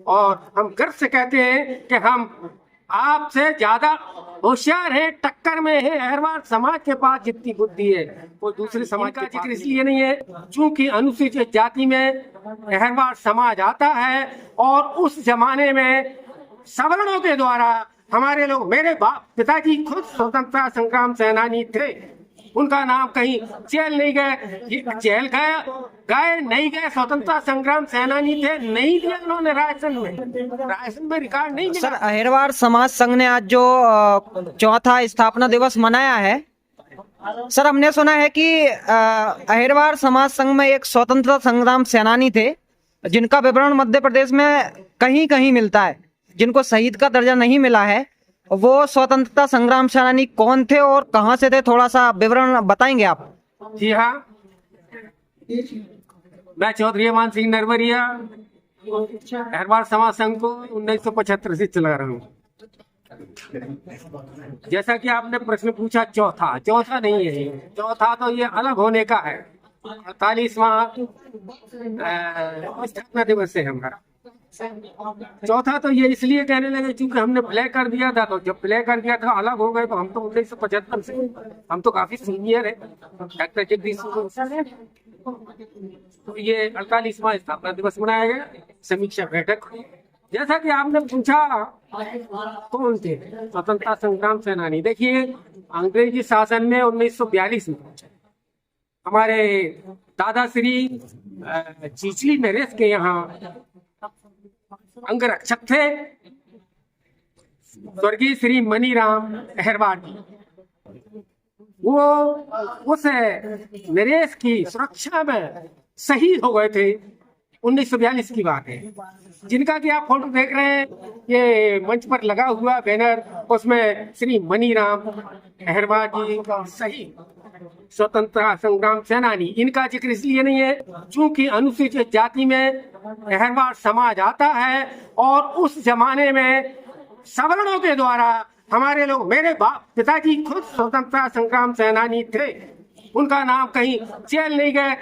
और हम गर्व से कहते हैं कि हम आपसे ज्यादा होशियार है, टक्कर में है। अहिरवार समाज के पास जितनी बुद्धि है वो दूसरे समाज का जिक्र इसलिए नहीं है क्योंकि अनुसूचित जाति में अहिरवार समाज आता है और उस जमाने में सवर्णों के द्वारा हमारे लोग, मेरे पिताजी खुद स्वतंत्रता संग्राम सेनानी थे। उनका नाम कहीं जेल नहीं गए, जेल गए नहीं गए, स्वतंत्रता संग्राम सेनानी थे, नहीं दिया उन्होंने रायसन में रिकॉर्ड नहीं मिला। सर, अहिरवार समाज संघ ने आज जो चौथा स्थापना दिवस मनाया है, सर हमने सुना है कि अहिरवार समाज संघ में एक स्वतंत्रता संग्राम सेनानी थे जिनका विवरण मध्य प्रदेश में कहीं कहीं मिलता है, जिनको शहीद का दर्जा नहीं मिला है। वो स्वतंत्रता संग्राम सेनानी कौन थे और कहां से थे, थोड़ा सा विवरण बताएंगे आप? जी हाँ, मैं चौधरी मान सिंह नरवरिया अहिरवार समाज संघ को 1975 से चला रहा हूँ। जैसा कि आपने प्रश्न पूछा, चौथा नहीं है, चौथा तो ये अलग होने का है। 48वां स्थापना दिवस है हमारा। चौथा तो ये इसलिए कहने लगे क्योंकि हमने प्ले कर दिया था, तो जब प्ले कर दिया था अलग हो गए, तो हम तो 1975 से, हम तो काफी सीनियर है डॉक्टर जगदीश। तो ये 48वां स्थापना दिवस मनाया गया, समीक्षा बैठक हुई। जैसा कि आपने पूछा कौन थे स्वतंत्रता संग्राम सेनानी, देखिए अंग्रेजी शासन में 1942 में हमारे दादा श्री चिचली नरेश के यहाँ अंगरक्षक थे स्वर्गीय श्री मनीराम अहिरवार जी। वो उस नरेश की सुरक्षा में शहीद हो गए थे, 1942 की बात है। जिनका कि आप फोटो देख रहे हैं, ये मंच पर लगा हुआ बैनर, उसमें श्री मनीराम अहिरवार जी शहीद स्वतंत्रता संग्राम सेनानी। इनका जिक्र इसलिए नहीं है क्योंकि अनुसूचित जाति में अहिरवार समाज आता है और उस जमाने में सवर्णों के द्वारा हमारे लोग, मेरे पिताजी खुद स्वतंत्रता संग्राम सेनानी थे। उनका नाम कहीं जेल नहीं गए,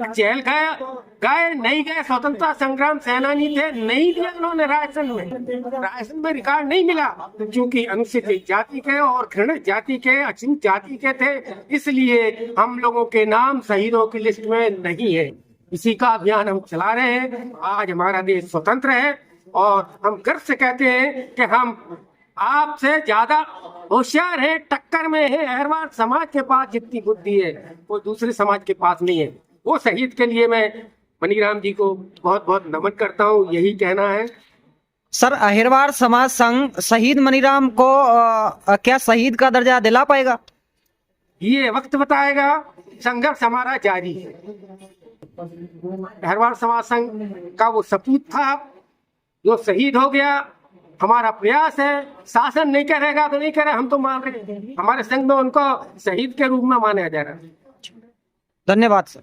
जेल गए नहीं गए, स्वतंत्रता संग्राम सेनानी थे, नहीं दिया उन्होंने रायसन में रिकॉर्ड नहीं मिला क्योंकि अनुसूचित जाति के और घृणित जाति के, अछूत जाति के थे, इसलिए हम लोगों के नाम शहीदों की लिस्ट में नहीं है। इसी का अभियान हम चला रहे हैं। आज हमारा देश स्वतंत्र है और हम गर्व से कहते हैं कि हम आपसे ज्यादा होशियार है, टक्कर में है। अहिरवार समाज के पास जितनी बुद्धि है वो दूसरे समाज के पास नहीं है। वो शहीद के लिए मैं मनीराम जी को बहुत बहुत नमन करता हूँ, यही कहना है। सर, अहिरवार समाज संघ शहीद मनीराम को क्या शहीद का दर्जा दिला पाएगा? ये वक्त बताएगा, संघर्ष हमारा जारी है। अहिरवार समाज संघ का वो सपूत था जो शहीद हो गया। हमारा प्रयास है, शासन नहीं करेगा तो नहीं करे, हम तो मान रहे हैं, हमारे संघ में उनको शहीद के रूप में माना जा रहा है। धन्यवाद सर।